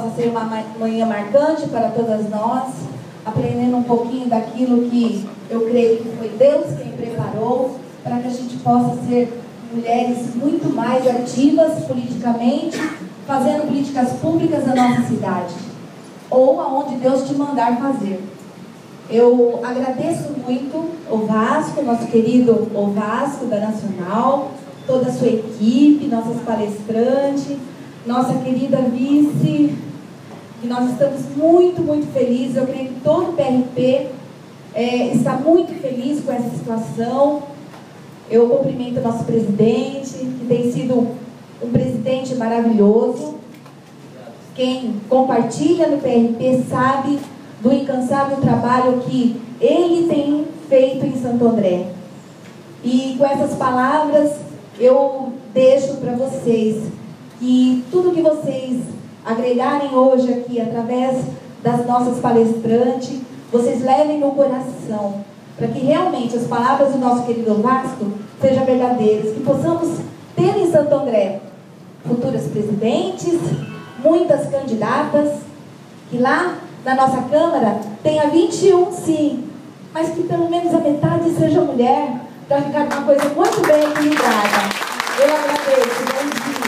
possa ser uma manhã marcante para todas nós, aprendendo um pouquinho daquilo que eu creio que foi Deus quem preparou, para que a gente possa ser mulheres muito mais ativas politicamente, fazendo políticas públicas na nossa cidade, ou aonde Deus te mandar fazer. Eu agradeço muito o Vasco, nosso querido o Vasco da Nacional, toda a sua equipe, nossas palestrantes, nossa querida vice, que nós estamos muito, muito felizes. Eu creio que todo o PRP está muito feliz com essa situação. Eu cumprimento o nosso presidente, que tem sido um presidente maravilhoso. Quem compartilha no PRP sabe do incansável trabalho que ele tem feito em Santo André. E com essas palavras, eu deixo para vocês que tudo que vocês agregarem hoje aqui, através das nossas palestrantes, vocês levem no coração, para que realmente as palavras do nosso querido Vasco sejam verdadeiras, que possamos ter em Santo André futuras presidentes, muitas candidatas, que lá na nossa Câmara tenha 21 sim, mas que pelo menos a metade seja mulher, para ficar uma coisa muito bem equilibrada. Eu agradeço. Bom dia.